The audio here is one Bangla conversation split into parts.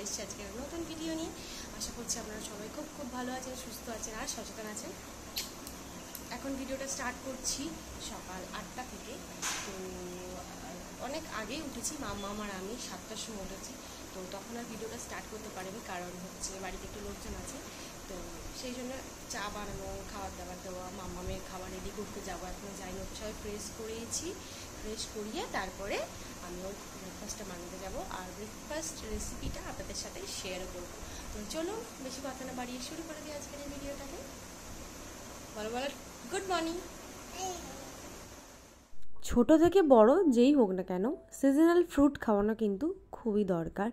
এসেছি আজকে নতুন ভিডিও নিয়ে। আশা করছি আপনারা সবাই খুব খুব ভালো আছেন, সুস্থ আছেন আর সচেতন আছেন। এখন ভিডিওটা স্টার্ট করছি সকাল 8টা থেকে। তো অনেক আগেই উঠেছি, মাম্মা আর আমি 7টার সময় উঠেছি। তো তখন আর ভিডিওটা স্টার্ট করতে পারিনি, কারণ হচ্ছে বাড়িতে একটু লোকজন আছে। তো সেই জন্য চা বানানো, খাবার দাবার দেওয়া, মাম্মামের খাবার রেডি করতে যাবো, এখনও যাইনি। সবাই ফ্রেশ করিয়েছি, ফ্রেশ করিয়ে তারপরে আমিও ব্রেকফাস্টটা বানাতে যাবো, আর ব্রেকফাস্ট রেসিপিটা আপনাদের সাথে শেয়ার করবো। তো চলুন বেশি কথা না বাড়িয়ে শুরু করে দিই আজকের এই ভিডিওটাকে। বলো গুড মর্নিং। ছোট থেকে বড় যেই হোক না কেন সিজনাল ফ্রুট খাওয়ানো কিন্তু খুবই দরকার।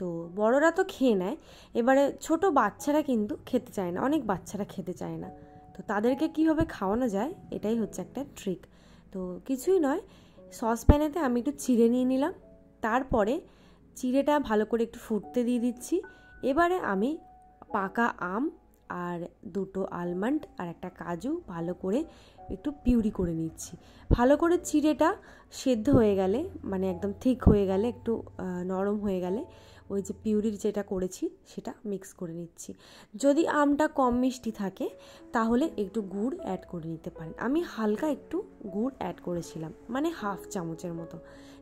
তো বড়রা তো খেয়ে নেয়, এবারে ছোট বাচ্চারা কিন্তু খেতে চায় না, অনেক বাচ্চারা খেতে চায় না। তো তাদেরকে কীভাবে খাওয়ানো যায় এটাই হচ্ছে একটা ট্রিক। তো কিছুই নয়, সসপ্যানেতে আমি একটু চিড়ে নিয়ে নিলাম, তারপরে চিড়েটা ভালো করে একটু ফুটতে দিয়ে দিচ্ছি। এবারে আমি পাকা আম আর 2টো আলমন্ড আর একটা কাজু ভালো করে একটু পিউরি করে নিচ্ছি। ভালো করে চিড়েটা সেদ্ধ হয়ে গেলে, মানে একদম ঠিক হয়ে গেলে, একটু নরম হয়ে গেলে ওই যে পিউরির যেটা করেছি সেটা মিক্স করে নিচ্ছি। যদি আমটা কম মিষ্টি থাকে তাহলে একটু গুড় অ্যাড করে নিতে পারেন। আমি হালকা একটু গুড় অ্যাড করেছিলাম, মানে হাফ চামচের মতো।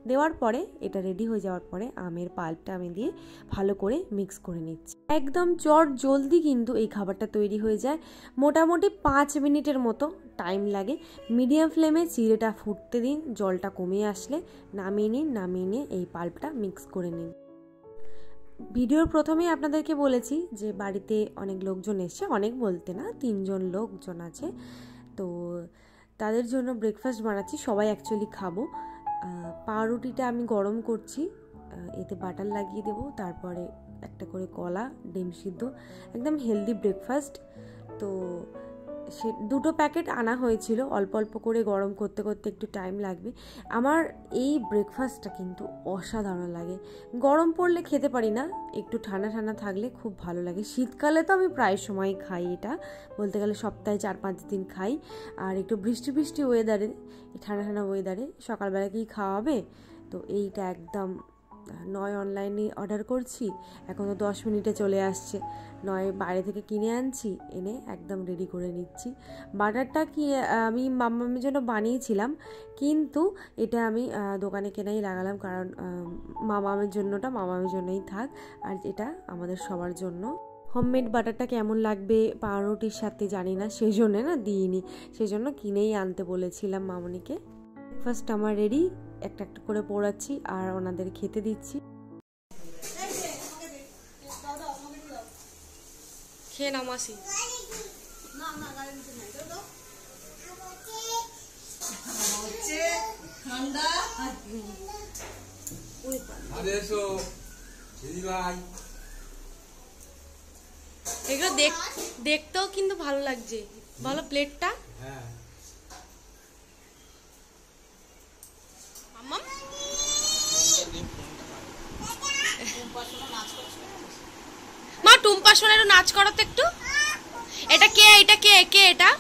দেওয়ার পরে এটা রেডি হয়ে যাওয়ার পরে আমের পাল্পটা আমি দিয়ে ভালো করে মিক্স করে নিচ্ছি। একদম চট জলদি কিন্তু এই খাবারটা তৈরি হয়ে যায়, মোটামুটি 5 মিনিটের মতো টাইম লাগে। মিডিয়াম ফ্লেমে চিড়েটা ফুটতে দিন, জলটা কমিয়ে আসলে নামিয়ে নিয়ে এই পাল্পটা মিক্স করে নিন। ভিডিওর প্রথমেই আপনাদেরকে বলেছি যে বাড়িতে অনেক লোকজন এসছে, অনেক বলতে না 3 জন লোকজন আছে। তো তাদের জন্য ব্রেকফাস্ট বানাচ্ছি, সবাই অ্যাকচুয়ালি খাবো। পাউরুটিটা আমি গরম করছি, এতে বাটার লাগিয়ে দেবো, তারপরে একটা করে কলা, ডিম সিদ্ধ, একদম হেলদি ব্রেকফাস্ট। তো সে 2টো প্যাকেট আনা হয়েছিল, অল্প অল্প করে গরম করতে করতে একটু টাইম লাগবে। আমার এই ব্রেকফাস্টটা কিন্তু অসাধারণ লাগে। গরম পড়লে খেতে পারি না, একটু ঠান্ডা ঠান্ডা থাকলে খুব ভালো লাগে। শীতকালে তো আমি প্রায় সময় খাই এটা, বলতে গেলে সপ্তাহে 4-5 দিন খাই। আর একটু বৃষ্টি বৃষ্টি ওয়েদারে, ঠান্ডা ঠান্ডা ওয়েদারে সকালবেলা কি খাওয়া হবে। তো এইটা একদম নয় অনলাইনে অর্ডার করছি, এখন তো 10 মিনিটে চলে আসছে, নয় বাইরে থেকে কিনে আনছি, এনে একদম রেডি করে নিচ্ছি। বাটারটা কি আমি মাম্মামের জন্য বানিয়েছিলাম, কিন্তু এটা আমি দোকানে কেনাই লাগালাম, কারণ মামামের জন্যই থাক, আর এটা আমাদের সবার জন্য। হোমমেড বাটারটা কেমন লাগবে পাউরুটির সাথে জানি না, সেই জন্য না দিইনি, সেই জন্য কিনেই আনতে বলেছিলাম মামনিকে। ব্রেকফাস্ট আমার রেডি, একটা একটা করে পোড়াচ্ছি আর ওনাদের খেতে দিচ্ছি। খেয়ে নাও মাসি। এগুলো দেখতেও কিন্তু ভালো লাগছে, ভালো প্লেটটা। মা টুম্পা সোনা একটু নাচ করো তো একটু। এটা কে এটা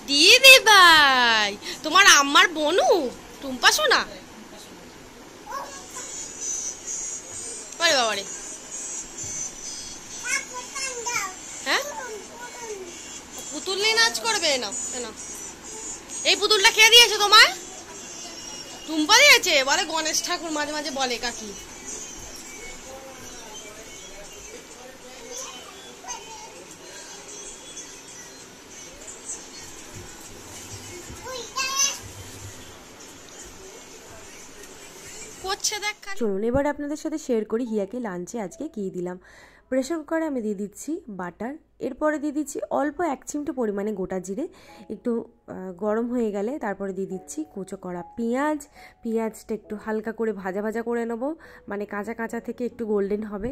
দিদি ভাই, তোমার আম্মার বোনু টুম্পা সোনা। বাবারে, হ্যাঁ পুতুল নিয়ে নাচ করবে না? এই পুতুলটা কে দিয়েছে তোমায়? টুম্পা দিয়েছে? বলে গণেশ ঠাকুর মাঝে মাঝে বলে কাকি। চলুন এবার আপনাদের সাথে শেয়ার করি হিয়াকে লাঞ্চে আজকে কী দিলাম। প্রেশার কুকারে আমি দিয়ে দিচ্ছি বাটার, এরপরে দিয়ে দিচ্ছি অল্প 1 চিমটে পরিমাণে গোটা জিরে। একটু গরম হয়ে গেলে তারপরে দিয়ে দিচ্ছি কুচো করা পেঁয়াজটা একটু হালকা করে ভাজা করে নেব, মানে কাঁচা থেকে একটু গোল্ডেন হবে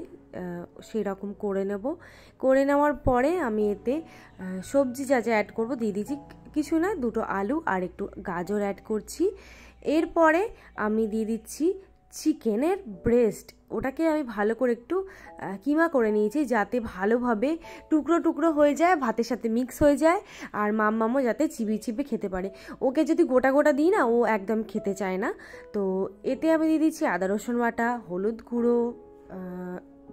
সেই রকম করে নেওয়ার পরে আমি এতে সবজি যা অ্যাড করব দিয়ে দিচ্ছি। কিছু না, 2টো আলু আর একটু গাজর অ্যাড করছি। এরপরে আমি দিয়ে দিচ্ছি চিকেনের ব্রেস্ট, ওটাকে আমি ভালো করে একটু কিমা করে নিয়েছি, যাতে ভালোভাবে টুকরো হয়ে যায়, ভাতের সাথে মিক্স হয়ে যায়, আর মাম্মামও যাতে চিবিয়ে খেতে পারে। ওকে যদি গোটা দিই না, ও একদম খেতে চায় না। তো এতে আমি দিয়ে দিচ্ছি আদা রসুন বাটা, হলুদ গুঁড়ো,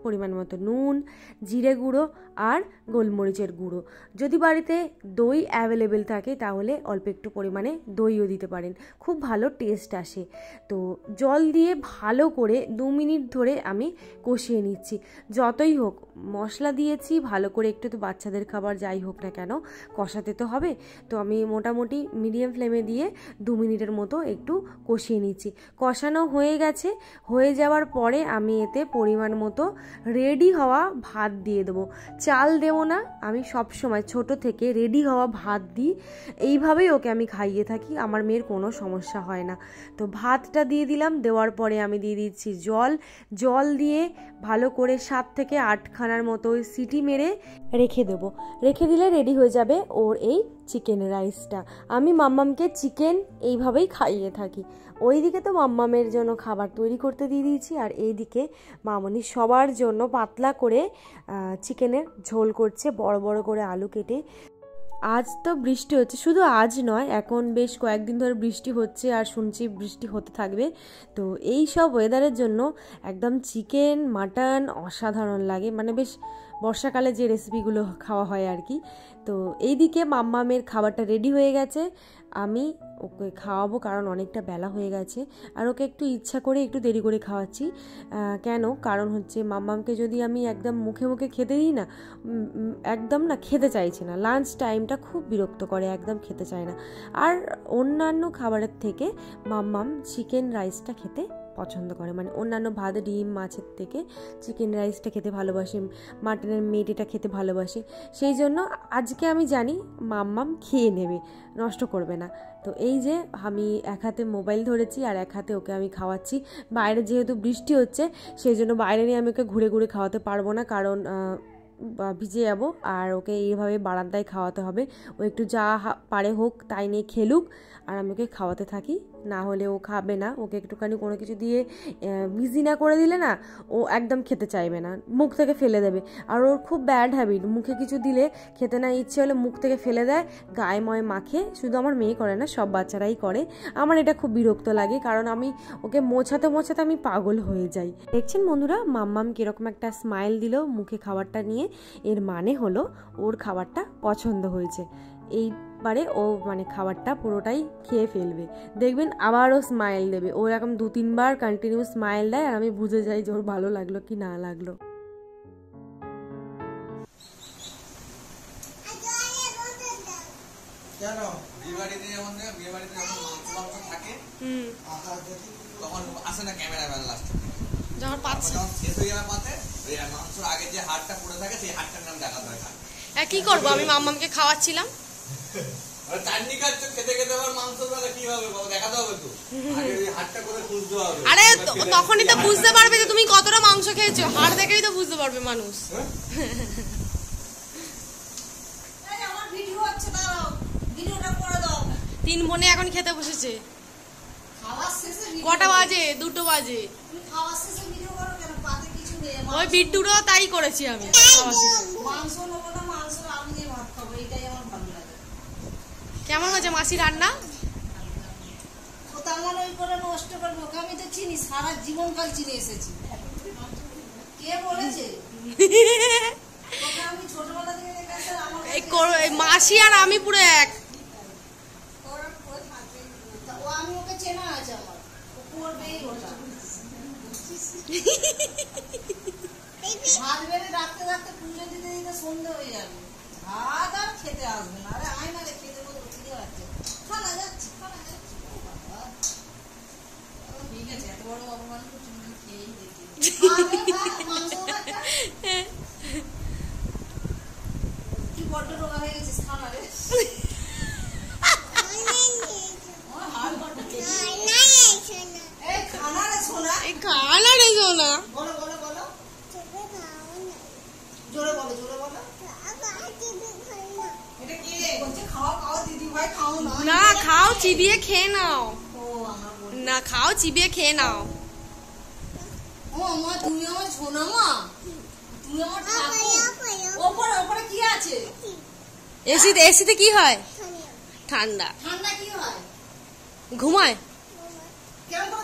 পরিমাণ মতো নুন, জিরে গুঁড়ো আর গোলমরিচের গুঁড়ো। যদি বাড়িতে দই অ্যাভেলেবেল থাকে তাহলে অল্প একটু পরিমাণে দইও দিতে পারেন, খুব ভালো টেস্ট আসে। তো জল দিয়ে ভালো করে 2 মিনিট ধরে আমি কষিয়ে নিচ্ছি। যতই হোক মশলা দিয়েছি ভালো করে, একটু তো বাচ্চাদের খাবার যাই হোক না কেন কষাতে তো হবে। তো আমি মোটামুটি মিডিয়াম ফ্লেমে দিয়ে 2 মিনিটের মতো একটু কষিয়ে নিচ্ছি। কষানো হয়ে গেছে। হয়ে যাওয়ার পরে আমি এতে পরিমাণ মতো রেডি হওয়া ভাত দিয়ে দেবো। চাল দেবো না, আমি সবসময় ছোট থেকে রেডি হওয়া ভাত দিই। এইভাবেই ওকে আমি খাইয়ে থাকি, আমার মেয়ের কোনো সমস্যা হয় না। তো ভাতটা দিয়ে দিলাম। দেওয়ার পরে আমি দিয়ে দিচ্ছি জল দিয়ে ভালো করে 7 থেকে 8 খানার মতো সিটি মেরে রেখে দেবো। রেখে দিলে রেডি হয়ে যাবে ওর এই চিকেন রাইসটা। আমি মাম্মামকে চিকেন এইভাবেই খাইয়ে থাকি। ওইদিকে তো মাম্মামের জন্য খাবার তৈরি করতে দিয়ে দিয়েছি, আর এইদিকে মামনি সবার জন্য পাতলা করে চিকেনের ঝোল করছে, বড় বড় করে আলু কেটে। আজ তো বৃষ্টি হচ্ছে, শুধু আজ নয়, এখন বেশ কয়েকদিন ধরে বৃষ্টি হচ্ছে আর শুনছি বৃষ্টি হতে থাকবে। তো এই সব ওয়েদারের জন্য একদম চিকেন মাটন অসাধারণ লাগে, মানে বেশ বর্ষাকালে যে রেসিপিগুলো খাওয়া হয় আর কি। তো এইদিকে মাম্মামের খাবারটা রেডি হয়ে গেছে, আমি ওকে খাওয়াবো কারণ অনেকটা বেলা হয়ে গেছে। আর ওকে একটু ইচ্ছা করে একটু দেরি করে খাওয়াচ্ছি। কেন? কারণ হচ্ছে মাম্মামকে যদি আমি একদম মুখে মুখে খেতে দিই না, একদম না খেতে চাইছে না। লাঞ্চ টাইমটা খুব বিরক্ত করে, একদম খেতে চায় না। আর অন্যান্য খাবারের থেকে মাম্মাম চিকেন রাইসটা খেতে পছন্দ করে, মানে অন্যান্য ভাত ডিম মাছের থেকে চিকেন রাইসটা খেতে ভালোবাসে, মাটনের মেটেটা খেতে ভালোবাসে। সেই জন্য আজকে আমি জানি মাম্মাম খেয়ে নেবে, নষ্ট করবে না। তো এই যে আমি এক হাতে মোবাইল ধরেছি আর এক হাতে ওকে আমি খাওয়াচ্ছি। বাইরে যেহেতু বৃষ্টি হচ্ছে সেই জন্য বাইরে নিয়ে আমি ওকে ঘুরে ঘুরে খাওয়াতে পারবো না, কারণ ভিজে যাবো। আর ওকে এইভাবে বারান্দায় খাওয়াতে হবে। ও একটু যা পারে হোক তাই নিয়ে খেলুক, আর আমি ওকে খাওয়াতে থাকি। না হলে ও খাবে না। ওকে একটুখানি কোনো কিছু দিয়ে বিজি না করে দিলে না, ও একদম খেতে চাইবে না, মুখ থেকে ফেলে দেবে। আর ওর খুব ব্যাড হ্যাবিট, মুখে কিছু দিলে খেতে না ইচ্ছে হলে মুখ থেকে ফেলে দেয়, গায়ে ময়ে মাখে। শুধু আমার মেয়ে করে না, সব বাচ্চারাই করে। আমার এটা খুব বিরক্ত লাগে, কারণ আমি ওকে মোছাতে মোছাতে আমি পাগল হয়ে যাই। দেখছেন বন্ধুরা, মাম্মাম কিরকম একটা স্মাইল দিল মুখে খাবারটা নিয়ে, এর মানে হলো ওর খাবারটা পছন্দ হয়েছে। এইবারে ও মানে খাবারটা পুরোটাই খেয়ে ফেলবে, দেখবেন আবারও স্মাইল দেবে। ও এরকম 2-3 বার কন্টিনিউ স্মাইল দেয়, আর আমি বুঝে যাই যে ওর ভালো লাগলো কি না লাগলো। কি করবো, আমি মাম্মামকে খাওয়াচ্ছিলাম। আরে তখনই তো বুঝতে পারবে যে তুমি কতটা মাংস খেয়েছো, হাড় দেখেই তো বুঝতে পারবে মানুষ। 3 বোনে এখন খেতে বসেছে। কটা বাজে? 2টো বাজে। ওই বিট্টুরও তাই করেছি আমি। কেমন হয়েছে মাসি রান্না? নষ্ট করবো, আমি তো চিনি, সারা জীবনকাল চিনি এসেছি। কে বলেছে? আমি ছোটবেলা থেকে মাসি আর আমি পুরো এক। আমি ওকে চেনা আছে, আমার করবেই ওটা। ভাত বেড়ে রাখতে রাখতে পুজো দিতে দিতে সন্ধ্যে হয়ে যাবে, ভাত আর খেতে আসবে না। আরে আয় না রে, খেতে বলতে ঠিক আছে, খানা যাচ্ছি। ঠিক আছে, এত বড় অপমান তুমি খেয়েই দেখি। কি বড্ড রোগা হয়ে গেছিস, খানা রে। না খাও, চিবিয়ে খেয়ে নাও। না খাও, চিবিয়ে খেয়ে নাও। ও মা, তুমি আমার সোনা মা, তুমি আমার ঠাকুর। ওপরে ওপরে কি আছে? এসিতে কি হয়? ঠান্ডা। ঠান্ডা কি হয়? ঘুমায়। কেমন